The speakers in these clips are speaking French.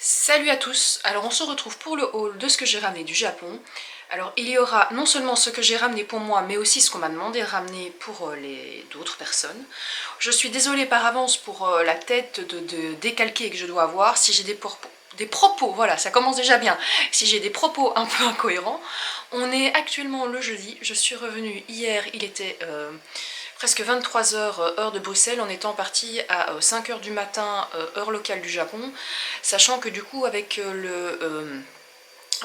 Salut à tous, alors on se retrouve pour le haul de ce que j'ai ramené du Japon. Alors il y aura non seulement ce que j'ai ramené pour moi, mais aussi ce qu'on m'a demandé de ramener pour les d'autres personnes. Je suis désolée par avance pour la tête de décalqué que je dois avoir, si j'ai des propos, voilà, ça commence déjà bien, si j'ai des propos un peu incohérents. On est actuellement le jeudi, je suis revenue hier, il était presque 23 heures heure de Bruxelles, en étant partie à 5 heures du matin heure locale du Japon, sachant que du coup avec le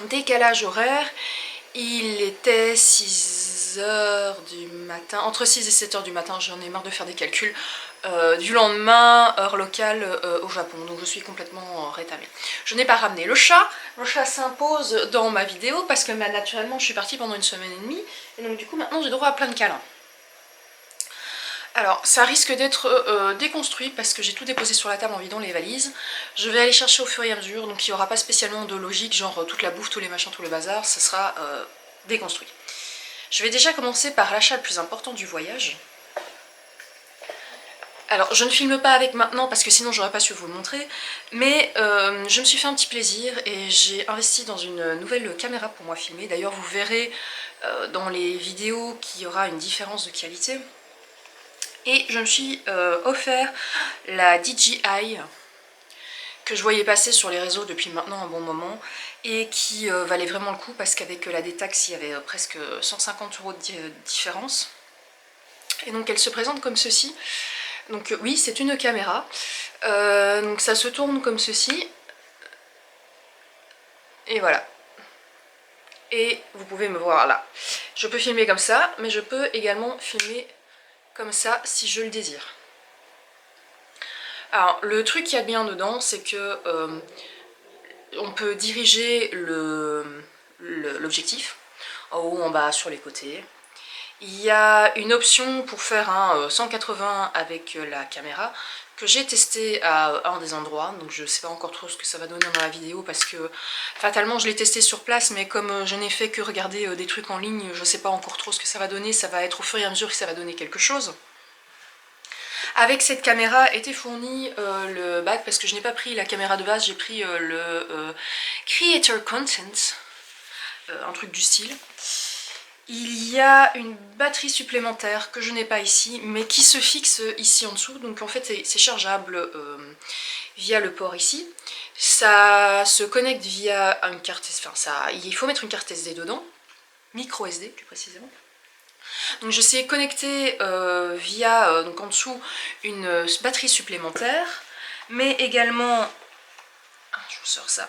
décalage horaire, il était 6 heures du matin, entre 6 et 7 heures du matin, j'en ai marre de faire des calculs, du lendemain, heure locale au Japon, donc je suis complètement rétamée. Je n'ai pas ramené le chat s'impose dans ma vidéo parce que naturellement je suis partie pendant une semaine et demie, et donc du coup maintenant j'ai droit à plein de câlins. Alors, ça risque d'être déconstruit parce que j'ai tout déposé sur la table en vidant les valises. Je vais aller chercher au fur et à mesure, donc il n'y aura pas spécialement de logique, genre toute la bouffe, tous les machins, tout le bazar, ça sera déconstruit. Je vais déjà commencer par l'achat le plus important du voyage. Alors, je ne filme pas avec maintenant parce que sinon j'aurais pas su vous le montrer, mais je me suis fait un petit plaisir et j'ai investi dans une nouvelle caméra pour moi filmer. D'ailleurs, vous verrez dans les vidéos qu'il y aura une différence de qualité. Et je me suis offert la DJI que je voyais passer sur les réseaux depuis maintenant un bon moment et qui valait vraiment le coup parce qu'avec la détaxe il y avait presque 150 € de différence. Et donc elle se présente comme ceci. Donc oui, c'est une caméra. Donc ça se tourne comme ceci. Et voilà. Et vous pouvez me voir là. Je peux filmer comme ça, mais je peux également filmer comme ça si je le désire. Alors le truc qu'il y a de bien dedans, c'est que on peut diriger l'objectif en haut, en bas, sur les côtés. Il y a une option pour faire un 180 avec la caméra que j'ai testé à un des endroits, donc je ne sais pas encore trop ce que ça va donner dans la vidéo parce que fatalement je l'ai testé sur place, mais comme je n'ai fait que regarder des trucs en ligne, je ne sais pas encore trop ce que ça va donner, ça va être au fur et à mesure que ça va donner quelque chose. Avec cette caméra était fourni le bac, parce que je n'ai pas pris la caméra de base, j'ai pris le Creator Content, un truc du style. Il y a une batterie supplémentaire que je n'ai pas ici, mais qui se fixe ici en dessous, donc en fait c'est chargeable via le port ici. Ça se connecte via une carte, il faut mettre une carte SD dedans, micro SD plus précisément. Donc je sais connecter via donc en dessous une batterie supplémentaire, mais également, je vous sors ça,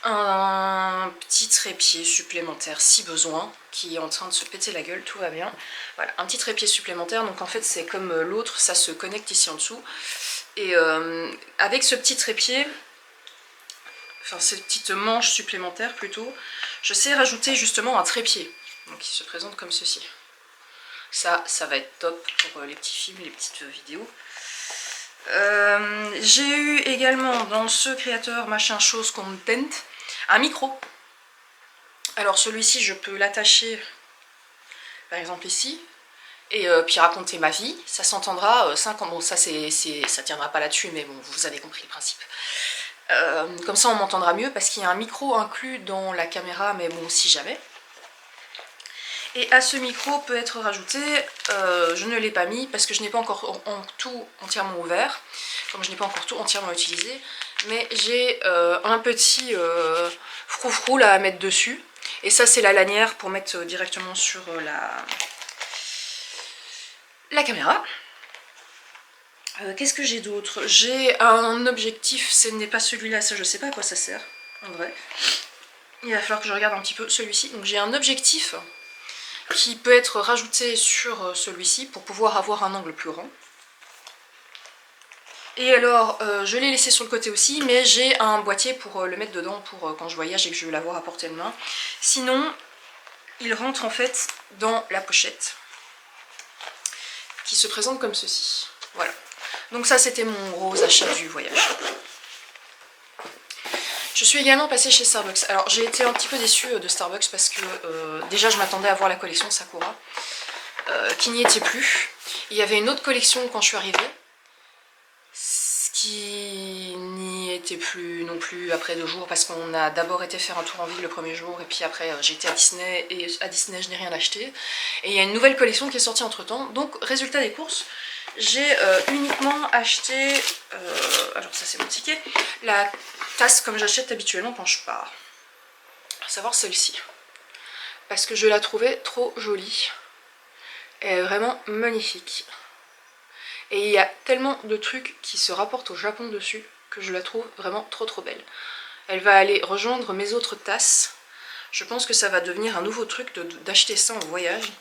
un petit trépied supplémentaire si besoin, qui est en train de se péter la gueule, tout va bien. Voilà, un petit trépied supplémentaire, donc en fait c'est comme l'autre, ça se connecte ici en dessous. Et avec ce petit trépied, enfin cette petite manche supplémentaire plutôt, je sais rajouter justement un trépied, donc qui se présente comme ceci. Ça va être top pour les petits films, les petites vidéos. J'ai eu également dans ce créateur machin chose content un micro. Alors celui-ci je peux l'attacher par exemple ici et puis raconter ma vie. Ça s'entendra 5 ans. Bon ça ça tiendra pas là-dessus, mais bon vous avez compris le principe. Comme ça on m'entendra mieux parce qu'il y a un micro inclus dans la caméra, mais bon si jamais. Et à ce micro peut être rajouté, je ne l'ai pas mis parce que je n'ai pas encore tout entièrement ouvert, comme je n'ai pas encore tout entièrement utilisé, mais j'ai un petit froufrou là à mettre dessus. Et ça c'est la lanière pour mettre directement sur la caméra. Qu'est-ce que j'ai d'autre? J'ai un objectif, ce n'est pas celui-là, ça je sais pas à quoi ça sert, en vrai. Il va falloir que je regarde un petit peu celui-ci. Donc j'ai un objectif qui peut être rajouté sur celui-ci pour pouvoir avoir un angle plus grand. Et alors, je l'ai laissé sur le côté aussi, mais j'ai un boîtier pour le mettre dedans pour quand je voyage et que je veux l'avoir à portée de main. Sinon, il rentre en fait dans la pochette, qui se présente comme ceci. Voilà. Donc ça, c'était mon gros achat du voyage. Je suis également passée chez Starbucks. Alors j'ai été un petit peu déçue de Starbucks parce que déjà je m'attendais à voir la collection Sakura, qui n'y était plus. Il y avait une autre collection quand je suis arrivée, ce qui n'y été plus non plus après 2 jours parce qu'on a d'abord été faire un tour en ville le premier jour et puis après j'étais à Disney et à Disney je n'ai rien acheté. Et il y a une nouvelle collection qui est sortie entre temps. Donc résultat des courses, j'ai uniquement acheté, alors ça c'est mon ticket, la tasse comme j'achète habituellement quand je pars. À savoir celle-ci. Parce que je la trouvais trop jolie. Elle est vraiment magnifique. Et il y a tellement de trucs qui se rapportent au Japon dessus que je la trouve vraiment trop belle. Elle va aller rejoindre mes autres tasses. Je pense que ça va devenir un nouveau truc d'acheter ça en voyage.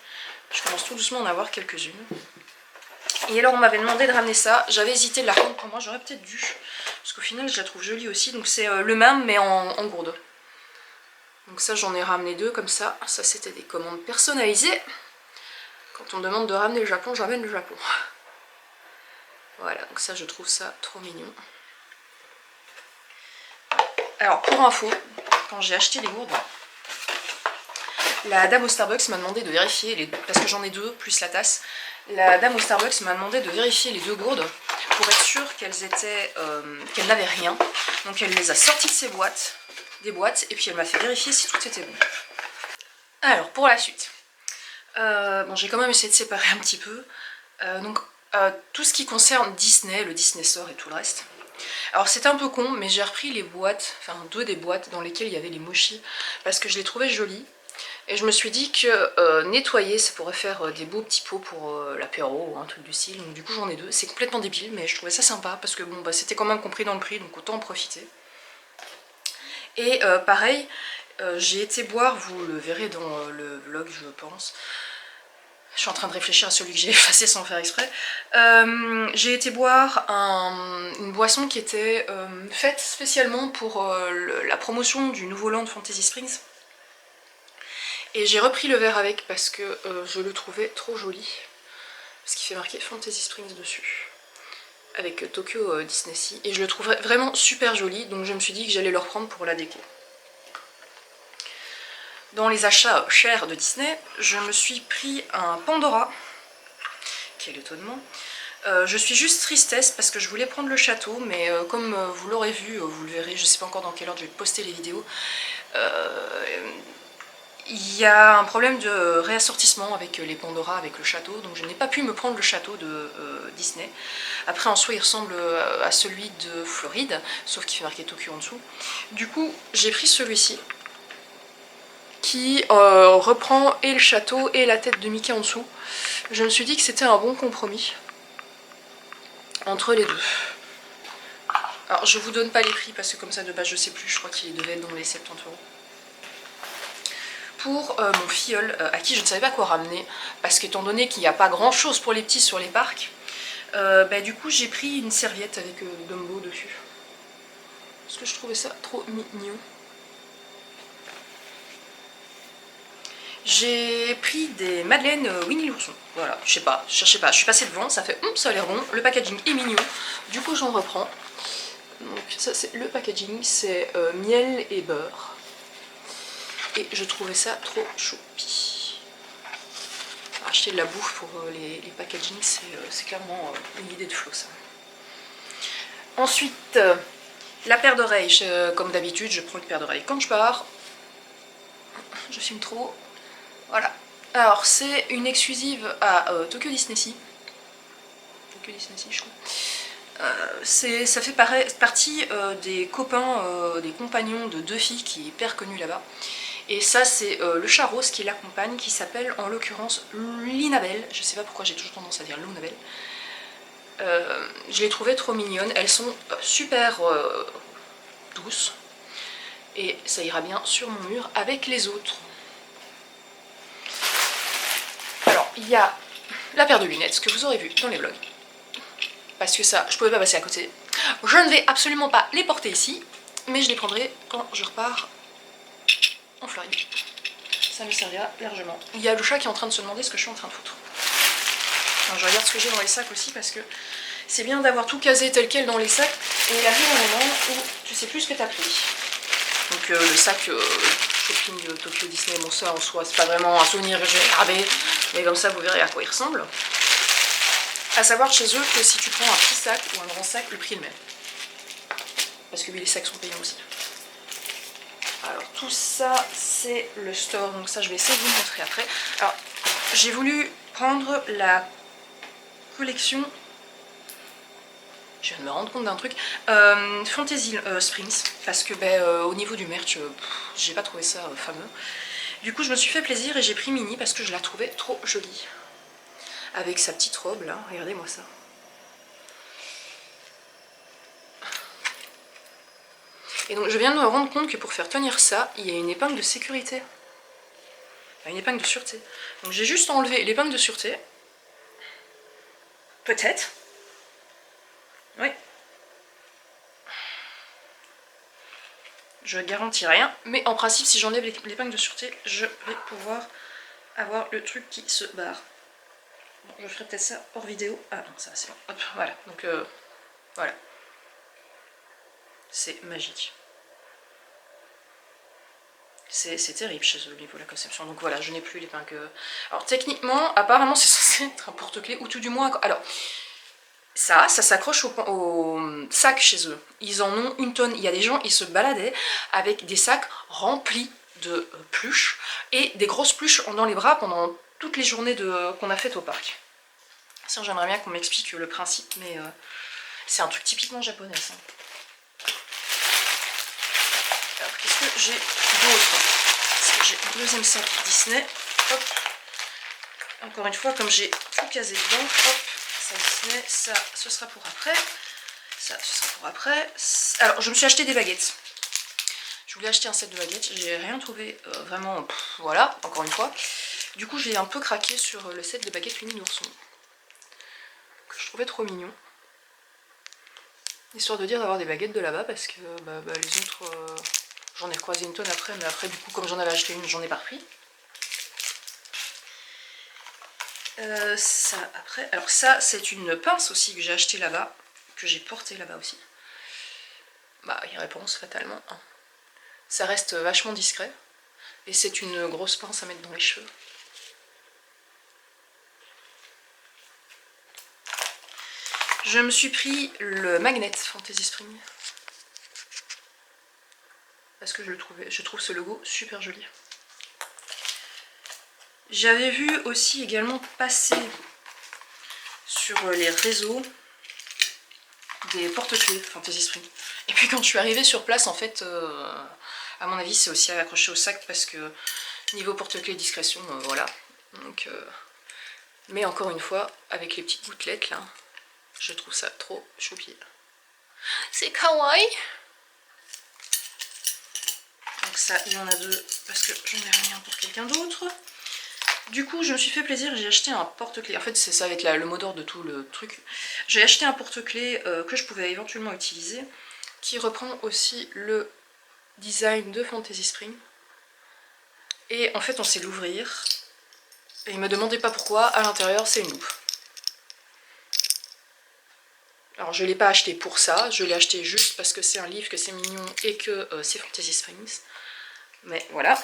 Je commence tout doucement à en avoir quelques-unes. Et alors on m'avait demandé de ramener ça. J'avais hésité de la prendre pour moi, j'aurais peut-être dû. Parce qu'au final je la trouve jolie aussi. Donc c'est le même mais en gourde. Donc ça j'en ai ramené 2 comme ça. Ça c'était des commandes personnalisées. Quand on me demande de ramener le Japon, je ramène le Japon. Voilà, donc ça je trouve ça trop mignon. Alors pour info, quand j'ai acheté les gourdes, la dame au Starbucks m'a demandé de vérifier, parce que j'en ai 2 plus la tasse, la dame au Starbucks m'a demandé de vérifier les 2 gourdes pour être sûre qu'elles n'avaient rien. Donc elle les a sorties de des boîtes, et puis elle m'a fait vérifier si tout était bon. Alors pour la suite, bon j'ai quand même essayé de séparer un petit peu. Tout ce qui concerne Disney, le Disney Store et tout le reste. Alors c'était un peu con, mais j'ai repris les boîtes, enfin 2 des boîtes dans lesquelles il y avait les mochis, parce que je les trouvais jolies. Et je me suis dit que nettoyer, ça pourrait faire des beaux petits pots pour l'apéro ou un truc du style. Donc du coup j'en ai 2. C'est complètement débile, mais je trouvais ça sympa, parce que bon, bah, c'était quand même compris dans le prix, donc autant en profiter. Et pareil, j'ai été boire, vous le verrez dans le vlog je pense. Je suis en train de réfléchir à celui que j'ai effacé sans faire exprès. J'ai été boire une boisson qui était faite spécialement pour la promotion du nouveau land Fantasy Springs. Et j'ai repris le verre avec parce que je le trouvais trop joli. Parce qu'il fait marquer Fantasy Springs dessus. Avec Tokyo Disney Sea. Et je le trouvais vraiment super joli. Donc je me suis dit que j'allais le reprendre pour la déco. Dans les achats chers de Disney, je me suis pris un Pandora. Quel étonnement. Je suis juste tristesse parce que je voulais prendre le château, mais comme vous l'aurez vu, vous le verrez, je sais pas encore dans quelle ordre je vais poster les vidéos, il y a un problème de réassortissement avec les Pandora, avec le château, donc je n'ai pas pu me prendre le château de Disney. Après en soi il ressemble à celui de Floride, sauf qu'il fait marqué Tokyo en dessous. Du coup j'ai pris celui-ci, qui reprend et le château et la tête de Mickey en dessous. Je me suis dit que c'était un bon compromis entre les 2. Alors je vous donne pas les prix parce que comme ça de base je sais plus, je crois qu'il devait être dans les 70 €. Pour mon filleul, à qui je ne savais pas quoi ramener, parce qu'étant donné qu'il n'y a pas grand chose pour les petits sur les parcs, du coup j'ai pris une serviette avec Dumbo dessus. Parce que je trouvais ça trop mignon. J'ai pris des madeleines Winnie l'ourson, voilà, je sais pas, cherchez pas, je suis passée devant, ça fait ça a l'air bon, le packaging est mignon, du coup j'en reprends. Donc ça c'est le packaging, c'est miel et beurre. Et je trouvais ça trop choupi. Acheter de la bouffe pour les packaging, c'est clairement une idée de flow ça. Ensuite, la paire d'oreilles, comme d'habitude, je prends une paire d'oreilles quand je pars. Je filme trop. Voilà. Alors, c'est une exclusive à Tokyo Disney Sea. Tokyo Disney Sea, je crois. Ça fait partie des copains, des compagnons de 2 filles qui est hyper connue là-bas. Et ça, c'est le chat rose qui l'accompagne, qui s'appelle en l'occurrence Linabelle. Je sais pas pourquoi j'ai toujours tendance à dire Lunabelle. Je les trouvais trop mignonnes. Elles sont super douces. Et ça ira bien sur mon mur avec les autres. Alors, il y a la paire de lunettes que vous aurez vu dans les vlogs. Parce que ça, je pouvais pas passer à côté. Je ne vais absolument pas les porter ici, mais je les prendrai quand je repars en Floride. Ça me servira largement. Il y a le chat qui est en train de se demander ce que je suis en train de foutre. Alors, je regarde ce que j'ai dans les sacs aussi parce que c'est bien d'avoir tout casé tel quel dans les sacs et il arrive un moment où tu sais plus ce que t'as pris. Donc le sac shopping de Tokyo Disney, bon ça en soi c'est pas vraiment un souvenir que j'ai gardé, mais comme ça vous verrez à quoi il ressemble. A savoir chez eux que si tu prends un petit sac ou un grand sac, le prix est le même. parce que oui, les sacs sont payants aussi. Alors tout ça c'est le store, donc ça je vais essayer de vous montrer après. Alors j'ai voulu prendre la collection, je viens de me rendre compte d'un truc, Fantasy Springs, parce que au niveau du merch, j'ai pas trouvé ça fameux. Du coup je me suis fait plaisir et j'ai pris Minnie parce que je la trouvais trop jolie. Avec sa petite robe là, regardez-moi ça. Et donc je viens de me rendre compte que pour faire tenir ça, il y a une épingle de sécurité. Enfin, une épingle de sûreté. Donc j'ai juste enlevé l'épingle de sûreté. Peut-être. Oui. Je garantis rien, mais en principe si j'enlève l'épingle de sûreté, je vais pouvoir avoir le truc qui se barre. Bon, je ferai peut-être ça hors vidéo. Ah non, ça c'est bon. Hop, voilà. Donc voilà. C'est magique. C'est terrible chez eux au niveau de la conception. Donc voilà, je n'ai plus l'épingle. Alors techniquement, apparemment c'est censé être un porte-clés, ou tout du moins... Alors, ça s'accroche au sac chez eux. Ils en ont une tonne. Il y a des gens, ils se baladaient avec des sacs remplis de pluches et des grosses pluches dans les bras pendant toutes les journées qu'on a faites au parc. Ça, j'aimerais bien qu'on m'explique le principe, mais c'est un truc typiquement japonais, ça. Alors, qu'est-ce que j'ai d'autre? Parce que j'ai un deuxième sac Disney. Hop. Encore une fois, comme j'ai tout casé dedans, hop. Ça Disney, ça ce sera pour après. Ça ce sera pour après. Alors je me suis acheté des baguettes. Je voulais acheter un set de baguettes, j'ai rien trouvé vraiment, voilà, encore une fois. Du coup j'ai un peu craqué sur le set de baguettes Winnie l'ourson, que je trouvais trop mignon. Histoire de dire d'avoir des baguettes de là-bas parce que les autres, j'en ai croisé une tonne après, mais après du coup comme j'en avais acheté une, j'en ai pas repris. Ça après, alors ça c'est une pince aussi que j'ai acheté là-bas, que j'ai portée là-bas aussi. Bah il réponse fatalement. Ça reste vachement discret et c'est une grosse pince à mettre dans les cheveux. Je me suis pris le magnet Fantasy Spring parce que je trouve ce logo super joli. J'avais vu aussi également passer sur les réseaux des porte-clés Fantasy Spring. Et puis quand je suis arrivée sur place, en fait, à mon avis, c'est aussi accroché au sac parce que niveau porte-clés discrétion, voilà. Donc, mais encore une fois, avec les petites gouttelettes là, je trouve ça trop choupi. C'est kawaii. Donc ça, il y en a deux parce que j'en ai rien pour quelqu'un d'autre. Du coup, je me suis fait plaisir, j'ai acheté un porte-clés. En fait, ça va être le mot d'ordre de tout le truc. J'ai acheté un porte-clés que je pouvais éventuellement utiliser, qui reprend aussi le design de Fantasy Spring. Et en fait, on sait l'ouvrir. Et il me demandait pas pourquoi, à l'intérieur, c'est une loupe. Alors, je ne l'ai pas acheté pour ça, je l'ai acheté juste parce que c'est un livre, que c'est mignon et que c'est Fantasy Springs. Mais voilà.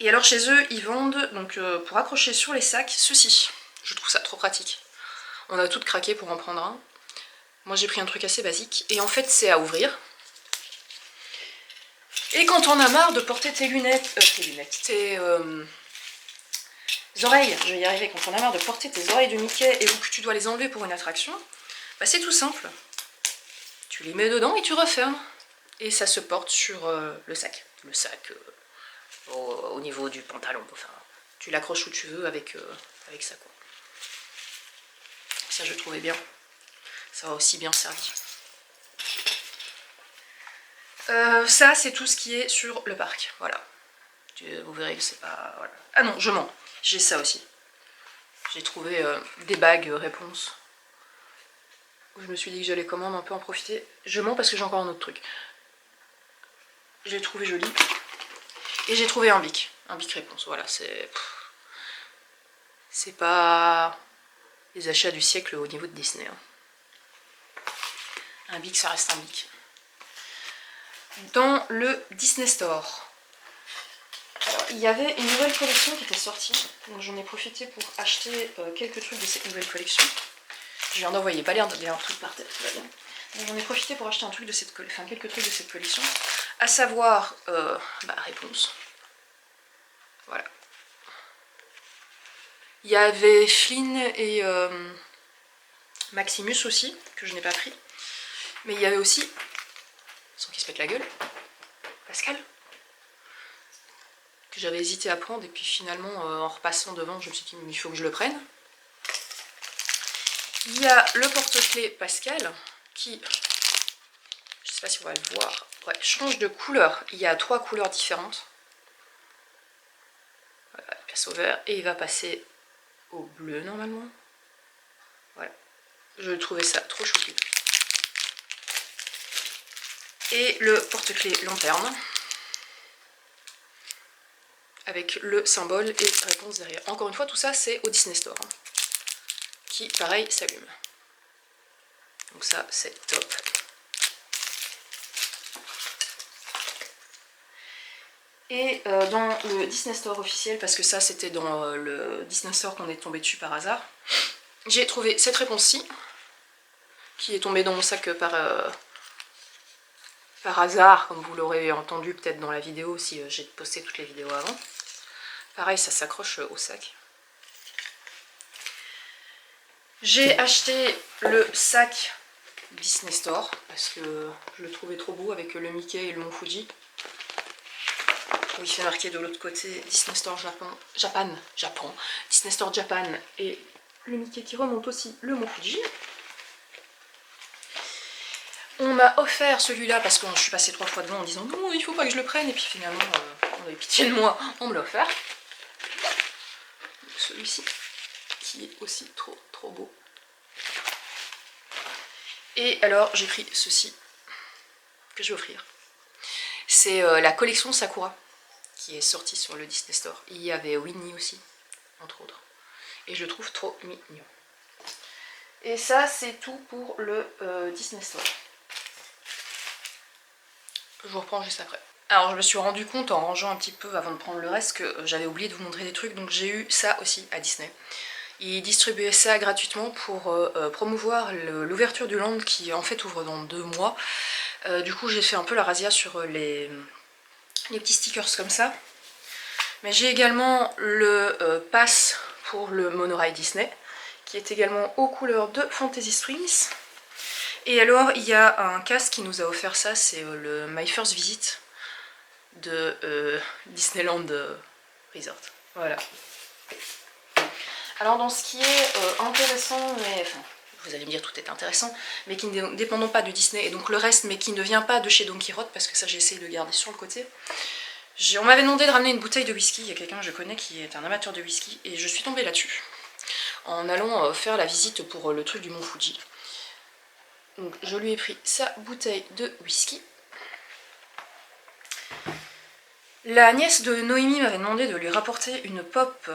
Et alors chez eux, ils vendent, donc pour accrocher sur les sacs, ceci. Je trouve ça trop pratique. On a toutes craqué pour en prendre un. Moi j'ai pris un truc assez basique. Et en fait c'est à ouvrir. Et quand on a marre de porter tes tes oreilles, je vais y arriver, quand on a marre de porter tes oreilles de Mickey et que tu dois les enlever pour une attraction, bah c'est tout simple. Tu les mets dedans et tu refermes. Et ça se porte sur le sac. Le sac... au niveau du pantalon, enfin, tu l'accroches où tu veux avec ça quoi. Ça je trouvais bien, ça va aussi bien servi. Ça c'est tout ce qui est sur le parc, voilà. Vous verrez que c'est pas... Voilà. Ah non, je mens, j'ai ça aussi. J'ai trouvé des bagues réponse. Je me suis dit que j'allais quand même un peu en profiter. Je mens parce que j'ai encore un autre truc. J'ai trouvé joli. Et j'ai trouvé un bic réponse, voilà, c'est pas les achats du siècle au niveau de Disney. Hein. Un bic, ça reste un bic. Dans le Disney Store, alors, il y avait une nouvelle collection qui était sortie, donc j'en ai profité pour acheter quelques trucs de cette nouvelle collection. Je viens d'envoyer, pas l'air de un truc par terre, tout va bien. J'en ai profité pour acheter un truc de cette enfin quelques trucs de cette collection, à savoir Réponse. Voilà. Il y avait Flynn et Maximus aussi, que je n'ai pas pris. Mais il y avait aussi, sans qu'il se pète la gueule, Pascal, que j'avais hésité à prendre, et puis finalement, en repassant devant, je me suis dit il faut que je le prenne. Il y a le porte-clés Pascal, qui, je sais pas si on va le voir, ouais, change de couleur. Il y a 3 couleurs différentes. Voilà, il passe au vert, et il va passer au bleu normalement. Voilà, je trouvais ça trop choupi. Et le porte-clés lanterne, avec le symbole et réponse derrière. Encore une fois, tout ça c'est au Disney Store, hein, qui pareil s'allume. Donc ça c'est top. Et dans le Disney Store officiel, parce que ça c'était dans le Disney Store qu'on est tombé dessus par hasard, j'ai trouvé cette réponse-ci, qui est tombée dans mon sac par hasard, comme vous l'aurez entendu peut-être dans la vidéo si j'ai posté toutes les vidéos avant. Pareil, ça s'accroche au sac. J'ai acheté le sac Disney Store parce que je le trouvais trop beau avec le Mickey et le Mont Fuji. Où il fait marquer de l'autre côté Disney Store Japon, Disney Store Japan et le Mickey qui remonte aussi le Mont Fuji. On m'a offert celui-là parce que je suis passée 3 fois devant en disant non, il faut pas que je le prenne, et puis finalement on avait pitié de moi, on me l'a offert. Celui-ci qui est aussi trop beau. Et alors j'ai pris ceci que je vais offrir. C'est la collection Sakura qui est sortie sur le Disney Store. Il y avait Winnie aussi, entre autres. Et je le trouve trop mignon. Et ça c'est tout pour le Disney Store. Je vous reprends juste après. Alors je me suis rendu compte en rangeant un petit peu avant de prendre le reste que j'avais oublié de vous montrer des trucs, donc j'ai eu ça aussi à Disney. Ils distribuaient ça gratuitement pour promouvoir l'ouverture du land qui en fait ouvre dans 2 mois. Du coup j'ai fait un peu la razzia sur les petits stickers comme ça. Mais j'ai également le pass pour le monorail Disney, qui est également aux couleurs de Fantasy Springs. Et alors il y a un casque qui nous a offert ça, c'est le My First Visit de Disneyland Resort. Voilà. Alors dans ce qui est intéressant, mais enfin, vous allez me dire tout est intéressant, mais qui ne dépendant pas de Disney, et donc le reste, mais qui ne vient pas de chez Don Quirote, parce que ça j'ai essayé de le garder sur le côté. On m'avait demandé de ramener une bouteille de whisky, il y a quelqu'un que je connais qui est un amateur de whisky, et je suis tombée là-dessus, en allant faire la visite pour le truc du Mont Fuji. Donc je lui ai pris sa bouteille de whisky. La nièce de Noémie m'avait demandé de lui rapporter une pop.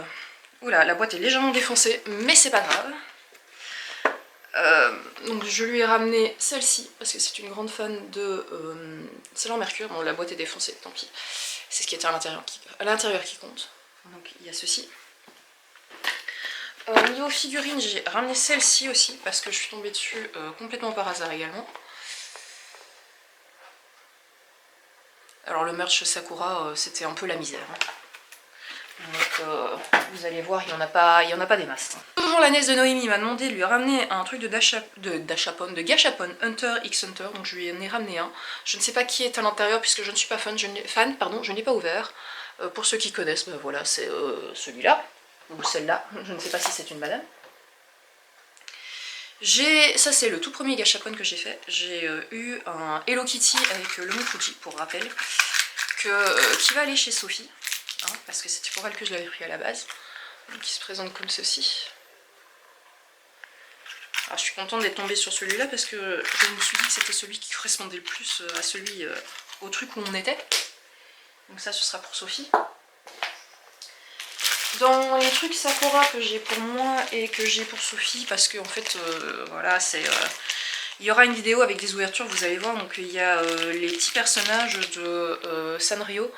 Oula, la boîte est légèrement défoncée, mais c'est pas grave. Donc je lui ai ramené celle-ci, parce que c'est une grande fan de Sailor Mercure. Bon, la boîte est défoncée, tant pis. C'est ce qui était à l'intérieur qui compte. Donc il y a ceci. Niveau figurines, j'ai ramené celle-ci aussi, parce que je suis tombée dessus complètement par hasard également. Alors le merch Sakura, c'était un peu la misère. Donc vous allez voir, il n'y en a pas des masses. Toujours la nièce de Noémie m'a demandé de lui ramener un truc de Gashapon Hunter X Hunter, donc je lui en ai ramené un. Je ne sais pas qui est à l'intérieur puisque je ne suis pas fan, je ne l'ai pas ouvert. Pour ceux qui connaissent, ben voilà, c'est celui-là, ou celle-là, je ne sais pas si c'est une madame. Ça c'est le tout premier Gashapon que j'ai fait, j'ai eu un Hello Kitty avec le Mont Fuji, pour rappel, qui va aller chez Sophie. Hein, parce que c'était pour elle que je l'avais pris à la base, donc il se présente comme ceci. Alors je suis contente d'être tombée sur celui-là parce que je me suis dit que c'était celui qui correspondait le plus à celui au truc où on était. Donc ça ce sera pour Sophie. Dans les trucs Sakura que j'ai pour moi et que j'ai pour Sophie, parce que en fait voilà, c'est il y aura une vidéo avec des ouvertures, vous allez voir. Donc il y a les petits personnages de Sanrio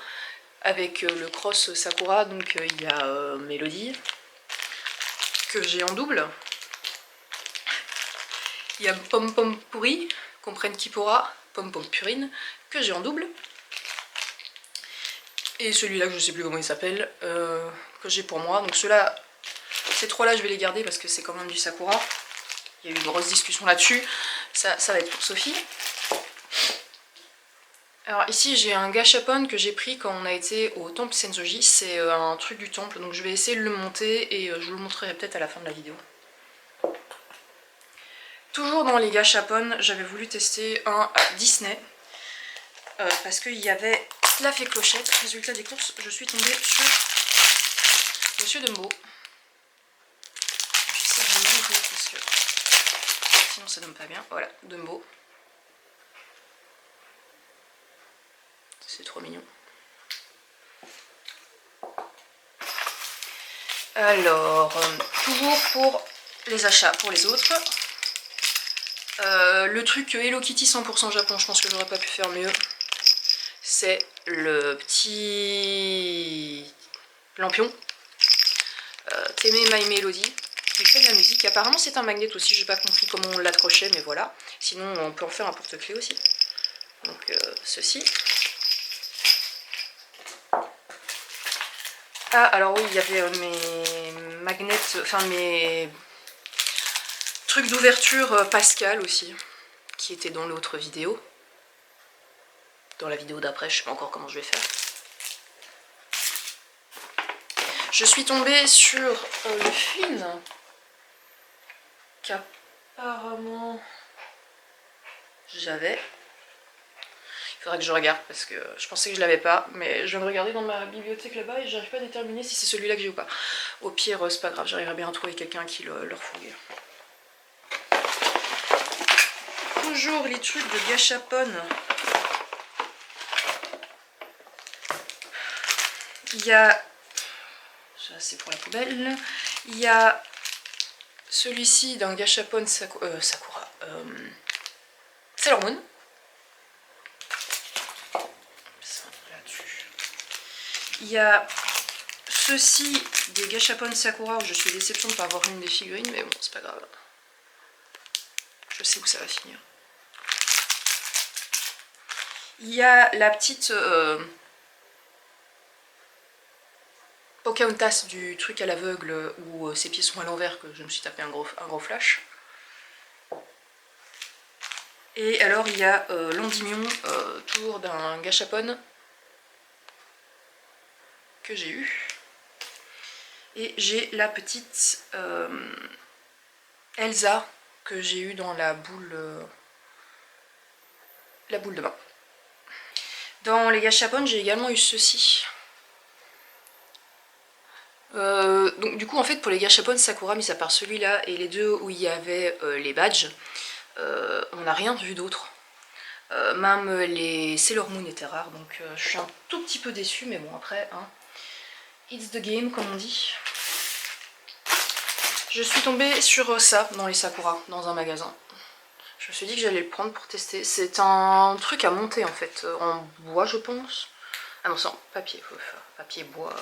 avec le cross Sakura, donc il y a Mélodie, que j'ai en double. Il y a Pom Pom Pourri, comprenne qui pourra, Pom Pom Purine, que j'ai en double. Et celui-là que je sais plus comment il s'appelle, que j'ai pour moi. Donc ceux-là, ces trois-là je vais les garder parce que c'est quand même du Sakura. Il y a eu une grosse discussion là-dessus. Ça va être pour Sophie. Alors ici j'ai un gashapon que j'ai pris quand on a été au temple Senzoji. C'est un truc du temple, donc je vais essayer de le monter et je vous le montrerai peut-être à la fin de la vidéo. Toujours dans les gashapon, j'avais voulu tester un à Disney. Parce qu'il y avait la fée Clochette. Résultat des courses, je suis tombée sur Monsieur Dumbo. J'essaie de l'ouvrir parce que sinon ça donne pas bien. Voilà, Dumbo. C'est trop mignon. Alors, toujours pour les achats pour les autres. Le truc Hello Kitty 100% Japon, je pense que j'aurais pas pu faire mieux. C'est le petit lampion. T'aimer My Melody, qui fait de la musique. Apparemment c'est un magnet aussi, j'ai pas compris comment on l'accrochait, mais voilà. Sinon on peut en faire un porte-clés aussi. Donc ceci. Ah alors oui, il y avait mes magnets, enfin mes trucs d'ouverture Pascal aussi, qui étaient dans l'autre vidéo. Dans la vidéo d'après, je sais pas encore comment je vais faire. Je suis tombée sur le film qu'apparemment j'avais. Il faudrait que je regarde parce que je pensais que je l'avais pas, mais je viens de regarder dans ma bibliothèque là-bas et j'arrive pas à déterminer si c'est celui-là que j'ai ou pas. Au pire, c'est pas grave, j'arriverai bien à trouver quelqu'un qui le refouille. Toujours les trucs de gashapon. Il y a, ça c'est pour la poubelle, il y a celui-ci d'un gashapon Sakura, Sailor Moon. Il y a ceci des gashapon Sakura où je suis déception de ne pas avoir une des figurines, mais bon, c'est pas grave. Je sais où ça va finir. Il y a la petite Pocahontas du truc à l'aveugle où ses pieds sont à l'envers que je me suis tapé un gros flash. Et alors il y a l'Endymion, toujours d'un gashapon que j'ai eu. Et j'ai la petite Elsa que j'ai eue dans la boule de bain. Dans les gashapon, j'ai également eu ceci. Donc du coup en fait pour les gashapon Sakura, mis à part celui-là et les deux où il y avait les badges, on n'a rien vu d'autre. Même les Sailor Moon étaient rares, donc je suis un tout petit peu déçue, mais bon après, hein, it's the game comme on dit. Je suis tombée sur ça dans les Sakura, dans un magasin. Je me suis dit que j'allais le prendre pour tester. C'est un truc à monter en fait, en bois je pense. Ah non, c'est en papier, papier, bois.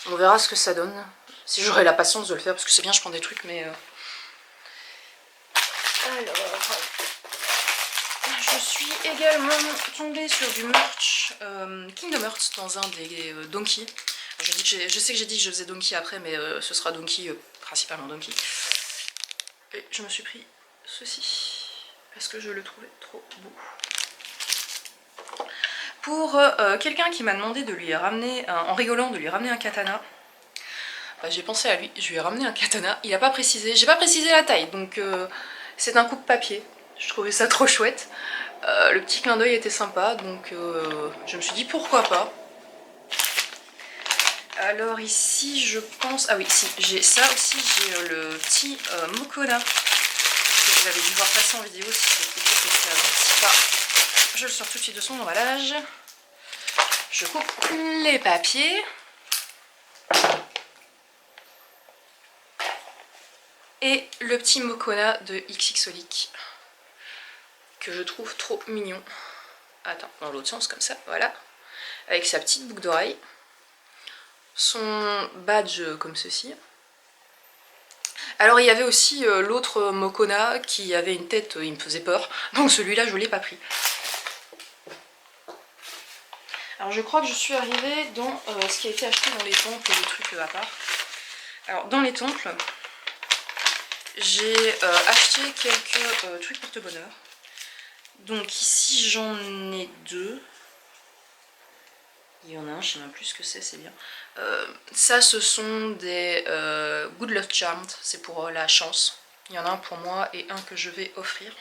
On verra ce que ça donne. Si j'aurai la patience de le faire, parce que c'est bien, je prends des trucs, mais... Alors... Je suis également tombée sur du merch Kingdom Hearts dans un des Donkey. Je sais que j'ai dit que je faisais Donkey après, mais ce sera Donkey, principalement Donkey. Et je me suis pris ceci, parce que je le trouvais trop beau. Pour quelqu'un qui m'a demandé de lui ramener, en rigolant, de lui ramener un katana, bah, j'ai pensé à lui, je lui ai ramené un katana, il n'a pas précisé, j'ai pas précisé la taille, donc c'est un coupe-papier, je trouvais ça trop chouette. Le petit clin d'œil était sympa, donc je me suis dit pourquoi pas. Alors ici je pense, ah oui si, j'ai ça aussi, j'ai le petit Mokona, que vous avez dû voir passer en vidéo si c'était testé avant, si pas, je le sors tout de suite de son emballage. Je coupe les papiers. Et le petit Mokona de XXolic, que je trouve trop mignon. Attends, dans l'autre sens comme ça, voilà. Avec sa petite boucle d'oreille. Son badge comme ceci. Alors il y avait aussi l'autre Mokona qui avait une tête, il me faisait peur, donc celui-là je l'ai pas pris. Alors je crois que je suis arrivée dans ce qui a été acheté dans les temples, le truc à part. Alors dans les temples, j'ai acheté quelques trucs porte-bonheur. Donc ici j'en ai deux. Il y en a un, je sais même plus ce que c'est bien. Ça ce sont des Good Luck Charmed, c'est pour la chance. Il y en a un pour moi et un que je vais offrir.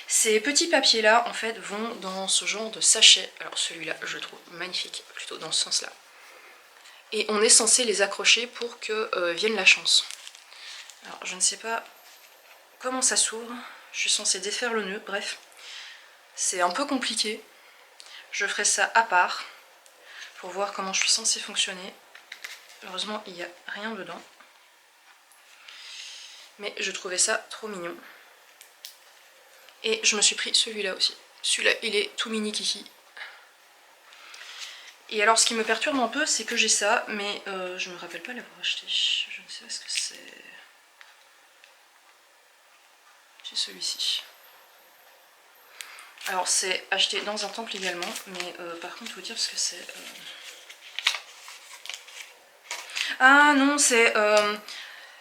Ces petits papiers là en fait vont dans ce genre de sachet. Alors celui-là je le trouve magnifique, plutôt dans ce sens là. Et on est censé les accrocher pour que vienne la chance. Alors je ne sais pas comment ça s'ouvre, je suis censée défaire le nœud, bref. C'est un peu compliqué. Je ferai ça à part pour voir comment je suis censée fonctionner. Heureusement il n'y a rien dedans. Mais je trouvais ça trop mignon. Et je me suis pris celui-là aussi. Celui-là il est tout mini kiki. Et alors ce qui me perturbe un peu c'est que j'ai ça, mais je me rappelle pas l'avoir acheté. Je ne sais pas ce que c'est. J'ai celui-ci. Alors c'est acheté dans un temple également, mais par contre vous dire ce que c'est. Ah non, c'est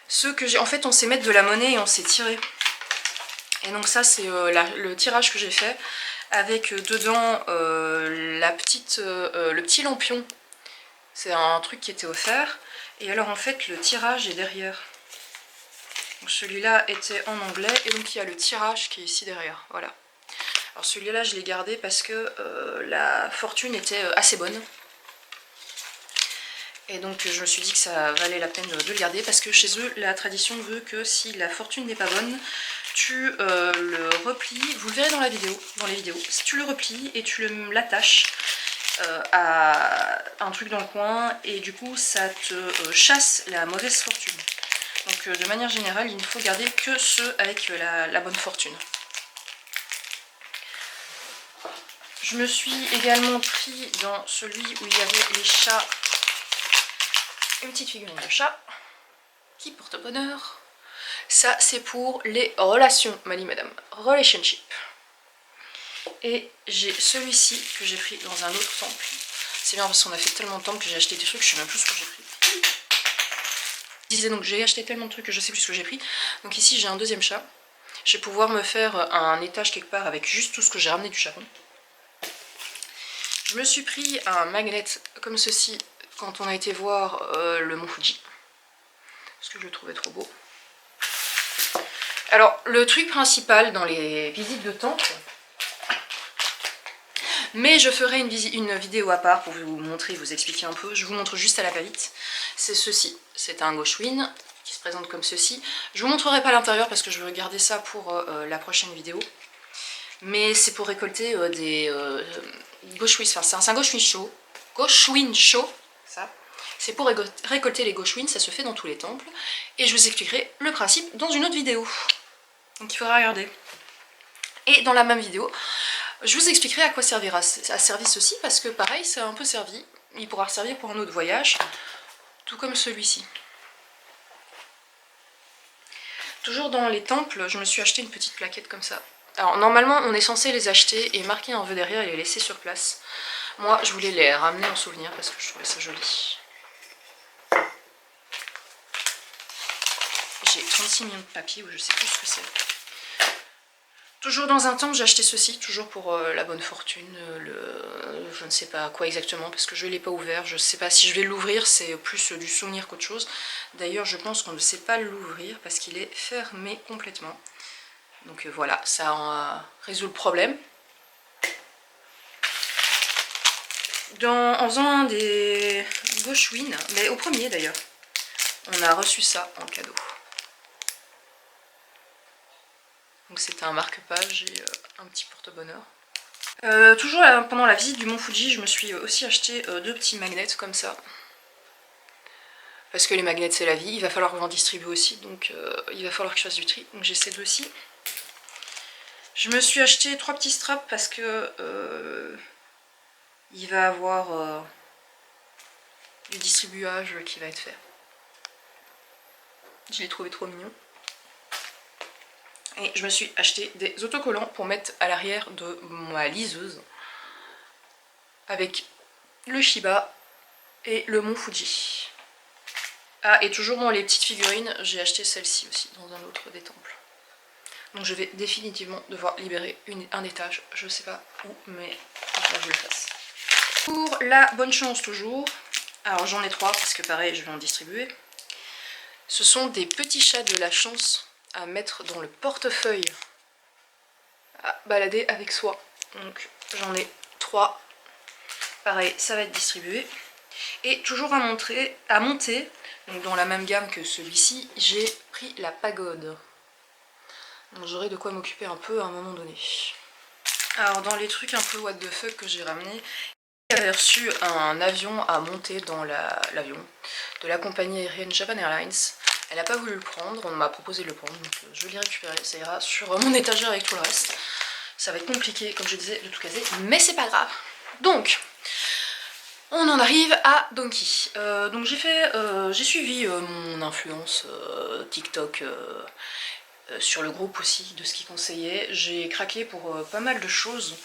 ceux que j'ai. En fait on sait mettre de la monnaie et on sait tirer. Et donc ça c'est le tirage que j'ai fait avec dedans le petit lampion. C'est un truc qui était offert. Et alors en fait le tirage est derrière. Donc celui-là était en anglais et donc il y a le tirage qui est ici derrière. Voilà. Alors celui-là je l'ai gardé parce que la fortune était assez bonne. Et donc je me suis dit que ça valait la peine de le garder parce que chez eux la tradition veut que si la fortune n'est pas bonne, tu le replies, vous le verrez dans les vidéos, si tu le replies et tu l'attaches à un truc dans le coin et du coup ça te chasse la mauvaise fortune. Donc de manière générale il ne faut garder que ceux avec la bonne fortune. Je me suis également pris dans celui où il y avait les chats, une petite figurine de chat qui porte bonheur. Ça c'est pour les relations, Mali madame, relationship. Et j'ai celui-ci que j'ai pris dans un autre temple. C'est bien parce qu'on a fait tellement de temps que j'ai acheté des trucs, je sais même plus ce que j'ai pris. Je disais donc j'ai acheté tellement de trucs que je sais plus ce que j'ai pris. Donc ici j'ai un deuxième chat. Je vais pouvoir me faire un étage quelque part avec juste tout ce que j'ai ramené du Japon. Je me suis pris un magnet comme ceci quand on a été voir le mont Fuji. Parce que je le trouvais trop beau. Alors le truc principal dans les visites de temple, mais je ferai une vidéo à part pour vous montrer, vous expliquer un peu. Je vous montre juste à la va-vite. C'est ceci. C'est un Goshuin qui se présente comme ceci. Je vous montrerai pas l'intérieur parce que je vais garder ça pour la prochaine vidéo. Mais c'est pour récolter des Goshuins. Enfin, c'est un Goshuin show. Goshuin show, ça. C'est pour récolter les Goshuins, ça se fait dans tous les temples. Et je vous expliquerai le principe dans une autre vidéo. Donc il faudra regarder. Et dans la même vidéo, je vous expliquerai à quoi a servi ceci, parce que pareil, c'est un peu servi. Il pourra servir pour un autre voyage, tout comme celui-ci. Toujours dans les temples, je me suis acheté une petite plaquette comme ça. Alors normalement, on est censé les acheter et marquer un vœu derrière et les laisser sur place. Moi, je voulais les ramener en souvenir parce que je trouvais ça joli. J'ai 36 millions de papiers où je sais plus ce que c'est. Toujours dans un temple, j'ai acheté ceci, toujours pour la bonne fortune, je ne sais pas quoi exactement, parce que je ne l'ai pas ouvert, je ne sais pas si je vais l'ouvrir, c'est plus du souvenir qu'autre chose. D'ailleurs, je pense qu'on ne sait pas l'ouvrir, parce qu'il est fermé complètement. Donc voilà, ça résout le problème. En faisant un des Goshuin, mais au premier d'ailleurs, on a reçu ça en cadeau. Donc c'était un marque-page et un petit porte-bonheur. Toujours pendant la visite du mont Fuji, je me suis aussi acheté deux petits magnets comme ça. Parce que les magnets c'est la vie, il va falloir en distribuer aussi, donc il va falloir que je fasse du tri. Donc j'ai ces deux-ci. Je me suis acheté 3 petits straps parce que il va avoir du distribuage qui va être fait. Je l'ai trouvé trop mignon. Et je me suis acheté des autocollants pour mettre à l'arrière de ma liseuse. Avec le Shiba et le Mont Fuji. Ah, et toujours dans les petites figurines, j'ai acheté celle-ci aussi, dans un autre des temples. Donc je vais définitivement devoir libérer un étage, je sais pas où, mais là je le fasse. Pour la bonne chance toujours, alors j'en ai 3 parce que pareil je vais en distribuer. Ce sont des petits chats de la chance à mettre dans le portefeuille, à balader avec soi. Donc j'en ai 3. Pareil, ça va être distribué. Et toujours à monter, donc dans la même gamme que celui-ci, j'ai pris la pagode. Donc j'aurai de quoi m'occuper un peu à un moment donné. Alors dans les trucs un peu what the fuck que j'ai ramené, j'avais reçu un avion à monter dans l'avion de la compagnie aérienne Japan Airlines. Elle n'a pas voulu le prendre, on m'a proposé de le prendre, donc je l'ai récupéré, ça ira sur mon étagère avec tout le reste. Ça va être compliqué, comme je disais, de tout caser, mais c'est pas grave. Donc, on en arrive à Donkey. Donc j'ai suivi mon influence TikTok sur le groupe aussi, de ce qu'il conseillait. J'ai craqué pour pas mal de choses.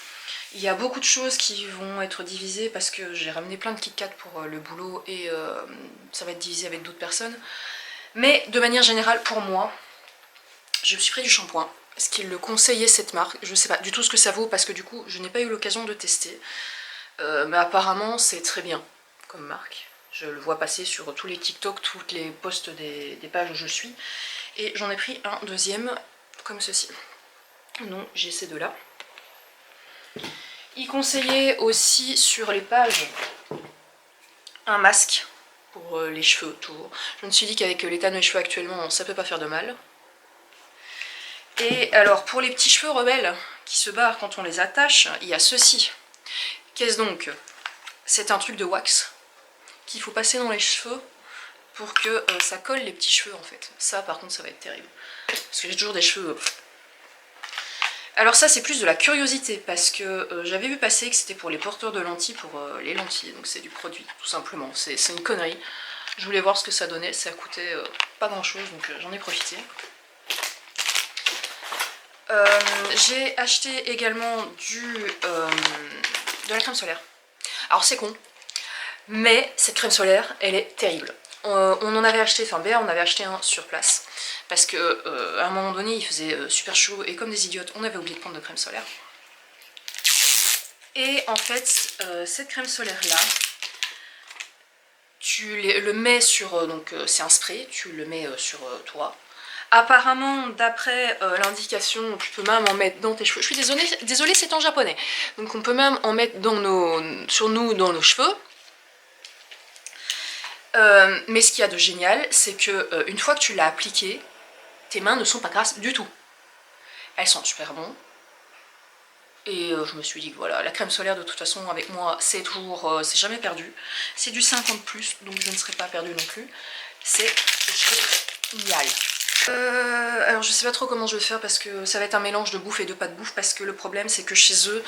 Il y a beaucoup de choses qui vont être divisées parce que j'ai ramené plein de Kit Kat pour le boulot et ça va être divisé avec d'autres personnes. Mais de manière générale, pour moi, je me suis pris du shampoing. Est-ce qu'il le conseillait cette marque? Je sais pas du tout ce que ça vaut parce que du coup, je n'ai pas eu l'occasion de tester. Mais apparemment, c'est très bien comme marque. Je le vois passer sur tous les TikTok, toutes les posts des pages où je suis. Et j'en ai pris un deuxième, comme ceci. Donc j'ai ces deux-là. Il conseillait aussi sur les pages un masque pour les cheveux toujours. Je me suis dit qu'avec l'état de mes cheveux actuellement, ça peut pas faire de mal. Et alors pour les petits cheveux rebelles qui se barrent quand on les attache, il y a ceci. Qu'est-ce donc? C'est un truc de wax qu'il faut passer dans les cheveux pour que ça colle les petits cheveux en fait. Ça par contre ça va être terrible. Parce que j'ai toujours des cheveux... Alors ça c'est plus de la curiosité parce que j'avais vu passer que c'était pour les porteurs de lentilles, pour les lentilles, donc c'est du produit tout simplement, c'est une connerie. Je voulais voir ce que ça donnait, ça coûtait pas grand chose donc j'en ai profité. J'ai acheté également de la crème solaire. Alors c'est con, mais cette crème solaire elle est terrible. On en avait acheté, enfin Béa on avait acheté un sur place. Parce que à un moment donné il faisait super chaud et comme des idiotes on avait oublié de prendre de crème solaire. Et en fait cette crème solaire là, tu le mets sur, donc c'est un spray, tu le mets sur toi. Apparemment d'après l'indication tu peux même en mettre dans tes cheveux. Je suis désolée c'est en japonais. Donc on peut même en mettre sur nous dans nos cheveux. Mais ce qu'il y a de génial c'est que une fois que tu l'as appliqué, tes mains ne sont pas grasses du tout. Elles sentent super bon. Et je me suis dit que voilà, la crème solaire de toute façon avec moi c'est toujours, c'est jamais perdu. C'est du 50+, donc je ne serai pas perdue non plus. C'est génial. Alors je sais pas trop comment je vais faire parce que ça va être un mélange de bouffe et de pas de bouffe parce que le problème c'est que chez eux,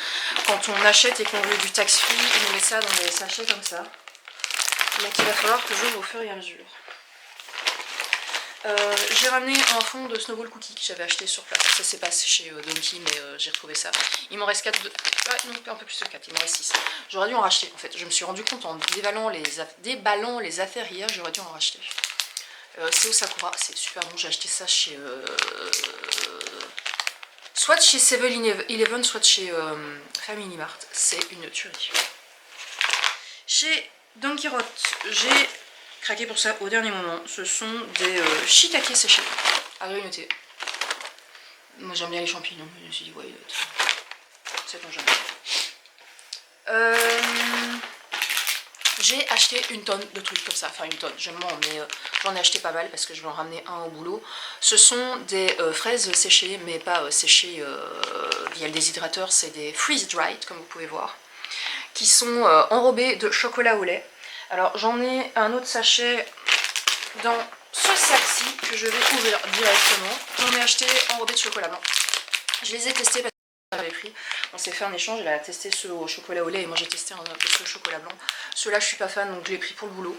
quand on achète et qu'on veut du tax-free, ils nous mettent ça dans des sachets comme ça. Donc il va falloir que j'ouvre au fur et à mesure. J'ai ramené un fond de Snowball Cookie que j'avais acheté sur place. Ça c'est pas chez Donkey mais j'ai retrouvé ça. Il m'en reste 4, non, un peu plus de 4, il m'en reste 6. J'aurais dû en racheter en fait. Je me suis rendu compte en déballant les affaires hier, j'aurais dû en racheter. C'est au Sakura, c'est super bon. J'ai acheté ça chez... soit chez 7-Eleven, soit chez Family Mart. C'est une tuerie. Chez Donkey Rot, j'ai craqué pour ça au dernier moment. Ce sont des shiitake séchés à grignoter. Moi j'aime bien les champignons. Je me suis dit, ouais, c'est ton jamais. J'ai acheté une tonne de trucs comme ça. Enfin, une tonne, je mens, mais j'en ai acheté pas mal parce que je vais en ramener un au boulot. Ce sont des fraises séchées, mais pas séchées via le déshydrateur. C'est des freeze-dried, comme vous pouvez voir, qui sont enrobées de chocolat au lait. Alors j'en ai un autre sachet dans ce sac-ci que je vais ouvrir directement. J'en ai acheté enrobé de chocolat blanc. Je les ai testés parce que j'avais pris. On s'est fait un échange, elle a testé ceux au chocolat au lait et moi j'ai testé un peu ceux au chocolat blanc. Ceux-là je suis pas fan donc je l'ai pris pour le boulot.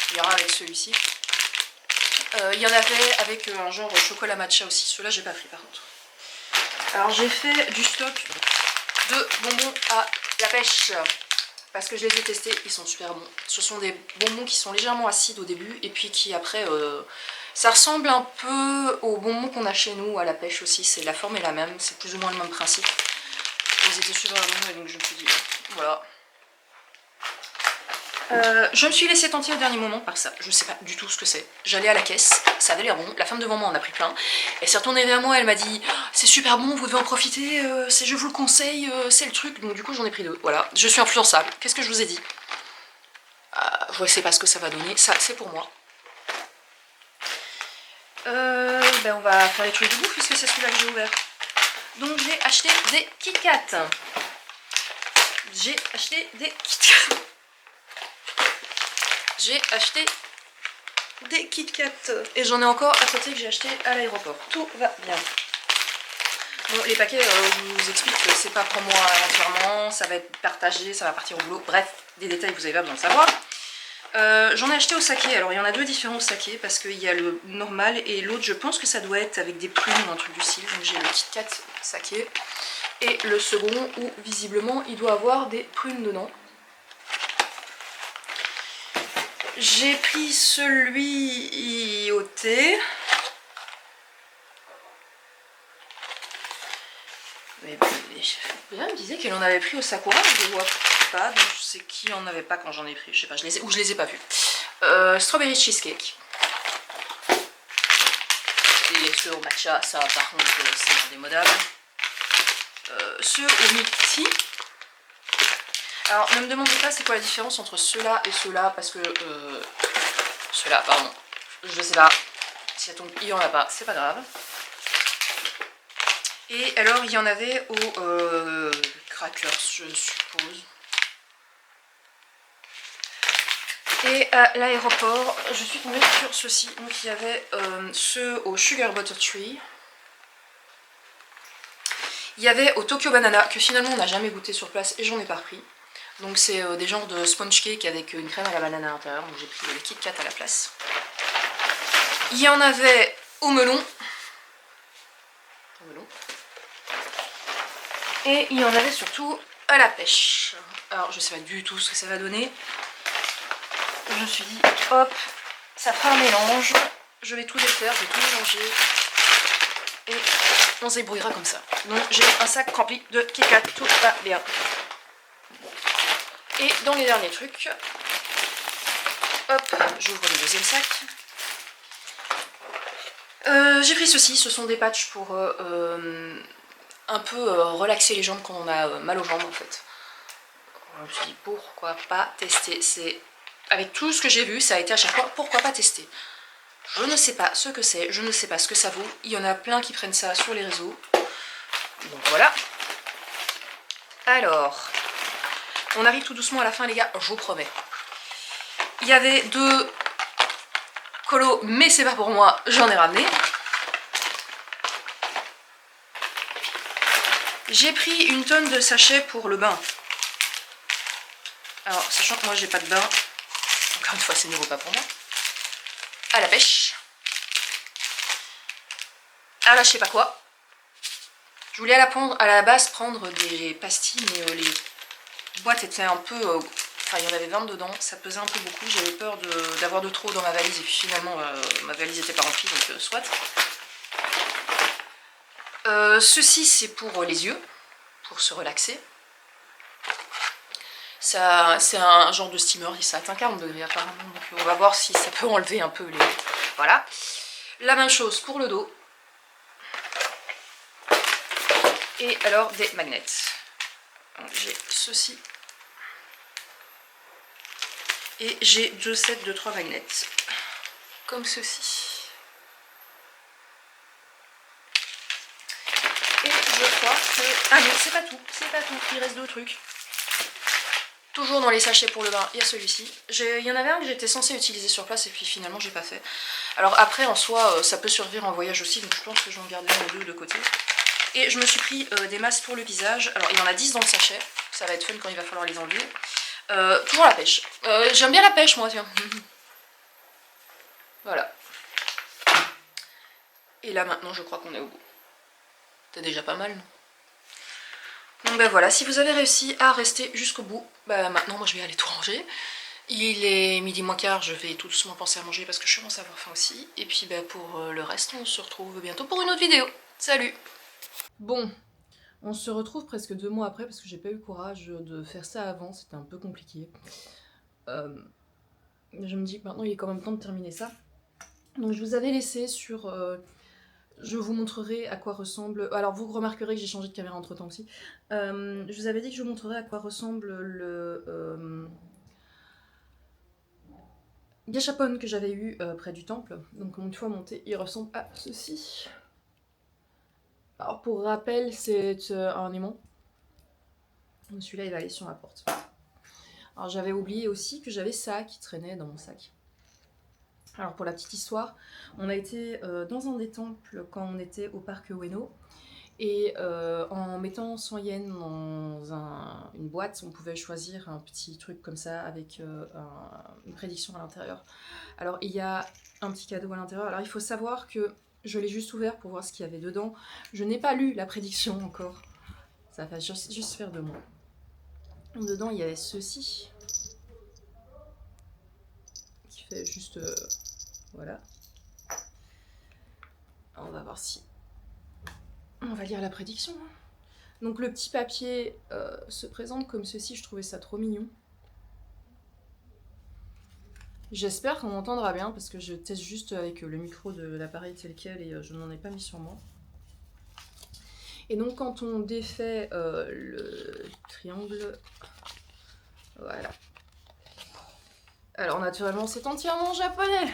Il y aura avec celui-ci. Il y en avait avec un genre chocolat matcha aussi. Ceux-là, j'ai pas pris par contre. Alors j'ai fait du stock de bonbons à la pêche. Parce que je les ai testés, ils sont super bons. Ce sont des bonbons qui sont légèrement acides au début. Et puis qui après... ça ressemble un peu aux bonbons qu'on a chez nous à la pêche aussi. C'est la forme est la même. C'est plus ou moins le même principe. Ils étaient super bons et donc je me suis dit... Voilà. Je me suis laissée tenter au dernier moment par ça, je sais pas du tout ce que c'est. J'allais à la caisse, ça avait l'air bon, la femme devant moi en a pris plein. Elle s'est retournée vers moi, elle m'a dit c'est super bon, vous devez en profiter, je vous le conseille, c'est le truc. Donc du coup j'en ai pris 2, voilà. Je suis influençable, qu'est-ce que je vous ai dit? Je sais pas ce que ça va donner, ça c'est pour moi. Ben on va faire les trucs de bouffe puisque c'est celui-là que j'ai ouvert. Donc j'ai acheté des Kit Kat. J'ai acheté des Kit Kat. J'ai acheté des Kit Kat et j'en ai encore à côté que j'ai acheté à l'aéroport. Tout va bien. Bon, les paquets, je vous explique que c'est pas pour moi entièrement, ça va être partagé, ça va partir au boulot. Bref, des détails vous avez pas besoin de savoir. J'en ai acheté au saké. Alors il y en a 2 différents au saké parce qu'il y a le normal et l'autre, je pense que ça doit être avec des prunes ou un truc du style. Donc j'ai le Kit Kat saké et le second où visiblement il doit avoir des prunes dedans. J'ai pris celui IOT. Mais bien me disait qu'elle en avait pris au Sakura, je les vois pas, donc je sais qui en avait pas quand j'en ai pris, je sais pas, je les ai pas vus. Strawberry Cheesecake. Et ceux au matcha, ça par contre c'est indémodable. Ceux au multi. Alors ne me demandez pas c'est quoi la différence entre ceux-là et ceux-là, parce que ceux-là, pardon, je sais pas, si ça tombe, il y en a pas, c'est pas grave. Et alors il y en avait au crackers, je suppose. Et à l'aéroport, je suis tombée sur ceux-ci. Donc il y avait ceux au Sugar Butter Tree. Il y avait au Tokyo Banana, que finalement on n'a jamais goûté sur place et j'en ai pas repris. Donc c'est des genres de sponge cake avec une crème à la banane à l'intérieur. Donc j'ai pris le Kit Kat à la place. Il y en avait au melon. Et il y en avait surtout à la pêche. Alors je sais pas du tout ce que ça va donner. Je me suis dit, hop, ça fera un mélange. Je vais tout défaire, je vais tout mélanger. Et on se débrouillera comme ça. Donc j'ai un sac rempli de Kit Kat, tout va bien. Et dans les derniers trucs, hop, j'ouvre le deuxième sac. J'ai pris ceci, ce sont des patchs pour un peu relaxer les jambes quand on a mal aux jambes en fait. Je me suis dit pourquoi pas tester. C'est avec tout ce que j'ai vu, ça a été à chaque fois pourquoi pas tester. Je ne sais pas ce que c'est, je ne sais pas ce que ça vaut. Il y en a plein qui prennent ça sur les réseaux. Donc voilà. Alors, on arrive tout doucement à la fin les gars, je vous promets. Il y avait 2 colos, mais c'est pas pour moi, j'en ai ramené. J'ai pris une tonne de sachets pour le bain. Alors, sachant que moi j'ai pas de bain, encore une fois c'est nouveau pas pour moi. À la pêche. Ah là je sais pas quoi. Je voulais à la base prendre des pastilles, mais les boîtes étaient un peu... Enfin il y en avait 20 dedans, ça pesait un peu beaucoup. J'avais peur d'avoir de trop dans ma valise et puis finalement ma valise était pas remplie, donc soit. Ceci c'est pour les yeux, pour se relaxer. C'est un genre de steamer, ça atteint 40 degrés apparemment, donc on va voir si ça peut enlever un peu les... Voilà. La même chose pour le dos. Et alors des magnets. J'ai ceci. Et j'ai 2 sets de 3 magnets. Comme ceci. Et je crois que... Ah non, c'est pas tout, il reste 2 trucs. Toujours dans les sachets pour le bain, il y a celui-ci. Il y en avait un que j'étais censée utiliser sur place et puis finalement j'ai pas fait. Alors après en soi ça peut servir en voyage aussi, donc je pense que j'en garde 1 ou 2 de côté. Et je me suis pris des masques pour le visage. Alors il y en a 10 dans le sachet, ça va être fun quand il va falloir les enlever. Toujours la pêche. J'aime bien la pêche moi tiens. Voilà. Et là maintenant je crois qu'on est au bout. C'est déjà pas mal, non? Donc ben voilà, si vous avez réussi à rester jusqu'au bout, ben maintenant moi je vais aller tout ranger. Il est midi moins quart, je vais tout doucement penser à manger parce que je commence à avoir faim aussi. Et puis ben pour le reste, on se retrouve bientôt pour une autre vidéo. Salut! Bon, on se retrouve presque 2 mois après parce que j'ai pas eu le courage de faire ça avant, c'était un peu compliqué. Je me dis que maintenant il est quand même temps de terminer ça. Donc je vous avais laissé sur... je vous montrerai à quoi ressemble... Alors vous remarquerez que j'ai changé de caméra entre temps aussi. Je vous avais dit que je vous montrerai à quoi ressemble le gâchapon que j'avais eu près du temple. Donc une fois monté, il ressemble à ceci. Alors pour rappel, c'est un aimant. Celui-là il va aller sur ma porte. Alors j'avais oublié aussi que j'avais ça qui traînait dans mon sac. Alors pour la petite histoire, on a été dans un des temples quand on était au parc Ueno. Et en mettant 100 yens dans une boîte, on pouvait choisir un petit truc comme ça avec une prédiction à l'intérieur. Alors il y a un petit cadeau à l'intérieur. Alors il faut savoir que je l'ai juste ouvert pour voir ce qu'il y avait dedans. Je n'ai pas lu la prédiction encore. Ça va juste faire 2 mois. Dedans il y avait ceci. Qui fait juste... voilà. On va voir si... On va lire la prédiction. Donc le petit papier se présente comme ceci, je trouvais ça trop mignon. J'espère qu'on m'entendra bien parce que je teste juste avec le micro de l'appareil tel quel et je n'en ai pas mis sur moi. Et donc quand on défait le triangle, voilà. Alors naturellement c'est entièrement japonais.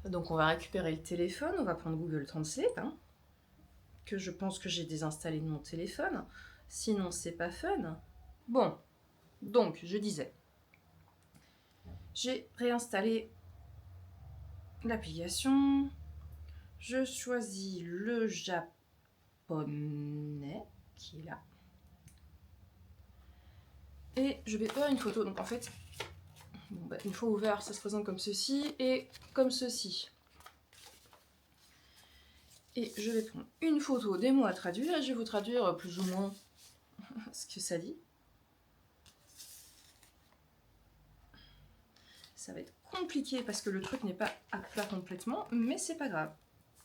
Donc on va récupérer le téléphone, on va prendre Google Translate, hein, que je pense que j'ai désinstallé de mon téléphone, sinon c'est pas fun. Bon, donc je disais, j'ai réinstallé l'application, je choisis le japonais qui est là, et je vais faire une photo. Donc en fait, bon, bah, une fois ouvert, ça se présente comme ceci et comme ceci. Et je vais prendre une photo des mots à traduire et je vais vous traduire plus ou moins ce que ça dit. Ça va être compliqué parce que le truc n'est pas à plat complètement, mais c'est pas grave.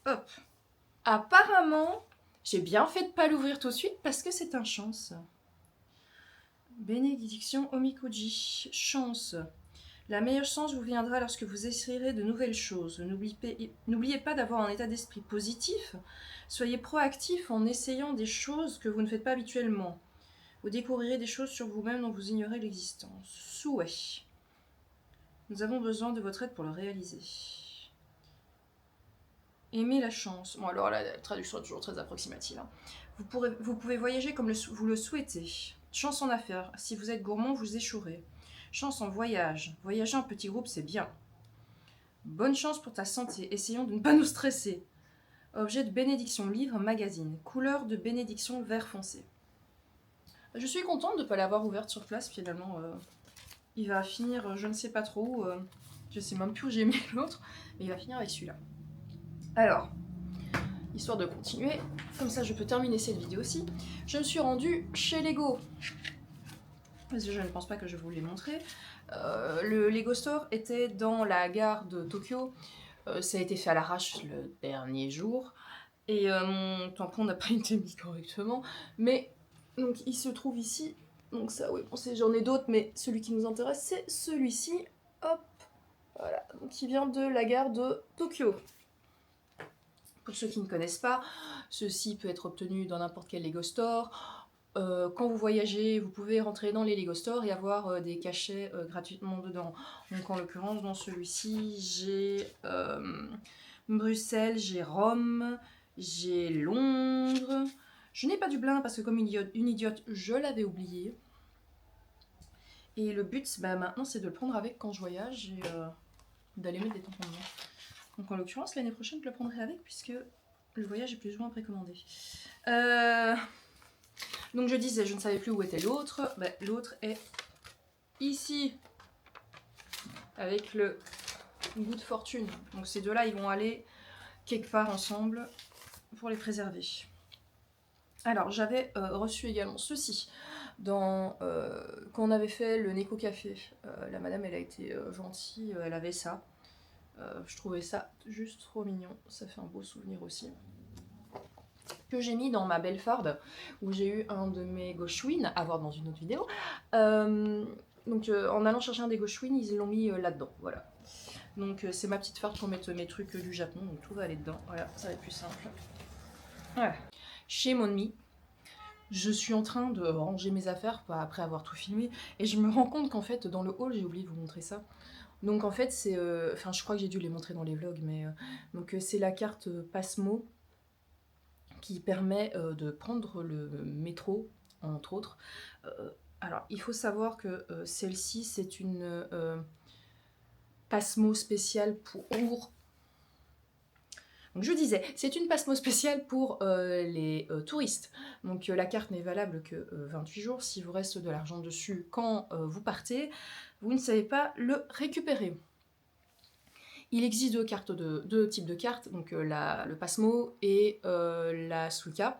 Hop. Apparemment, j'ai bien fait de pas l'ouvrir tout de suite parce que c'est un chance. Bénédiction Omikuji. Chance. La meilleure chance vous viendra lorsque vous essayerez de nouvelles choses. N'oubliez pas d'avoir un état d'esprit positif. Soyez proactif en essayant des choses que vous ne faites pas habituellement. Vous découvrirez des choses sur vous-même dont vous ignorez l'existence. Souhait. Nous avons besoin de votre aide pour le réaliser. Aimez la chance. Bon, alors la traduction est toujours très approximative. Hein. Vous pouvez voyager comme vous le souhaitez. Chance en affaires. Si vous êtes gourmand, vous échouerez. Chance en voyage. Voyager en petit groupe, c'est bien. Bonne chance pour ta santé. Essayons de ne pas nous stresser. Objet de bénédiction, livre, magazine. Couleur de bénédiction, vert foncé. Je suis contente de ne pas l'avoir ouverte sur place, finalement. Il va finir, je ne sais pas trop où. Je sais même plus où j'ai mis l'autre. Mais il va finir avec celui-là. Alors, histoire de continuer, comme ça je peux terminer cette vidéo aussi, je me suis rendue chez Lego. Parce que je ne pense pas que je vous l'ai montré. Le Lego Store était dans la gare de Tokyo. Ça a été fait à l'arrache le dernier jour. Et mon tampon n'a pas été mis correctement. Mais donc il se trouve ici. Donc ça, oui, bon, j'en ai d'autres, mais celui qui nous intéresse, c'est celui-ci. Hop, voilà. Donc il vient de la gare de Tokyo. Pour ceux qui ne connaissent pas, ceci peut être obtenu dans n'importe quel Lego Store. Quand vous voyagez, vous pouvez rentrer dans les Lego Store et avoir des cachets gratuitement dedans. Donc en l'occurrence, dans celui-ci, j'ai Bruxelles, j'ai Rome, j'ai Londres. Je n'ai pas Dublin parce que comme une idiote, je l'avais oublié. Et le but, bah, maintenant, c'est de le prendre avec quand je voyage et d'aller mettre des tampons dedans. Donc en l'occurrence, l'année prochaine, je le prendrai avec puisque le voyage est plus ou moins précommandé. Donc je disais, je ne savais plus où était l'autre. Bah, l'autre est ici, avec le Goût de fortune. Donc ces deux-là, ils vont aller quelque part ensemble pour les préserver. Alors, j'avais reçu également ceci quand on avait fait le Neko Café. La madame, elle a été gentille, elle avait ça. Je trouvais ça juste trop mignon. Ça fait un beau souvenir aussi. Que j'ai mis dans ma belle farde, où j'ai eu un de mes Goshwin, à voir dans une autre vidéo. Donc en allant chercher un des Goshwin, ils l'ont mis là-dedans, voilà. Donc c'est ma petite farde pour mettre mes trucs du Japon, donc tout va aller dedans, voilà, ça va être plus simple. Voilà. Chez Monmi, je suis en train de ranger mes affaires après avoir tout filmé, et je me rends compte qu'en fait, dans le hall, j'ai oublié de vous montrer ça. Donc en fait, c'est... Enfin, je crois que j'ai dû les montrer dans les vlogs, mais... donc c'est la carte Passmo, qui permet de prendre le métro, entre autres. Alors, il faut savoir que celle-ci, c'est une Passmo spéciale pour... Donc je disais, c'est une Passmo spéciale pour les touristes. Donc la carte n'est valable que 28 jours. Si vous reste de l'argent dessus quand vous partez, vous ne savez pas le récupérer. Il existe deux types de cartes, donc le Passmo et la Suica.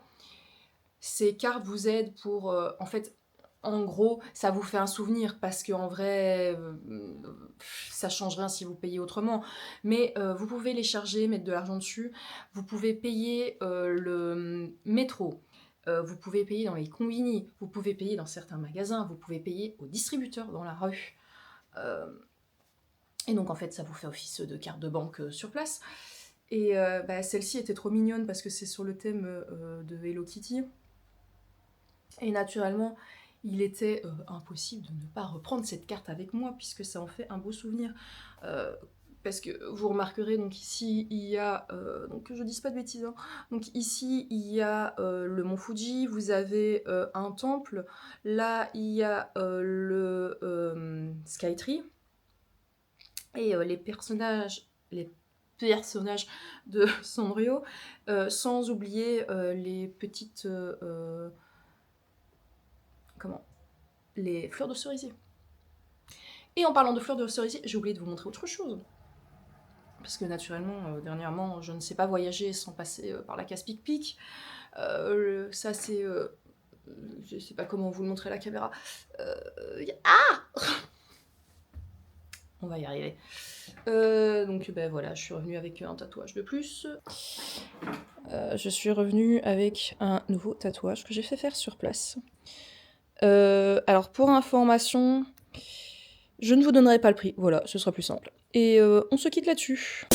Ces cartes vous aident pour... en fait, en gros, ça vous fait un souvenir, parce qu'en vrai, ça change rien si vous payez autrement. Mais vous pouvez les charger, mettre de l'argent dessus. Vous pouvez payer le métro. Vous pouvez payer dans les combini. Vous pouvez payer dans certains magasins. Vous pouvez payer aux distributeurs dans la rue. Et donc en fait ça vous fait office de carte de banque sur place. Et celle-ci était trop mignonne parce que c'est sur le thème de Hello Kitty. Et naturellement il était impossible de ne pas reprendre cette carte avec moi puisque ça en fait un beau souvenir. Parce que vous remarquerez, donc ici il y a, donc je dise pas de bêtises, hein. Donc ici il y a le mont Fuji, vous avez un temple, là il y a le Skytree. Et les personnages de Sanrio, sans oublier les petites... les fleurs de cerisier. Et en parlant de fleurs de cerisier, j'ai oublié de vous montrer autre chose. Parce que naturellement, dernièrement, je ne sais pas voyager sans passer par la case Pic-Pic. Ça c'est... je sais pas comment vous le montrer à la caméra. On va y arriver. Donc voilà, je suis revenue avec un tatouage de plus. Je suis revenue avec un nouveau tatouage que j'ai fait faire sur place. Alors pour information, je ne vous donnerai pas le prix, voilà, ce sera plus simple. Et on se quitte là-dessus.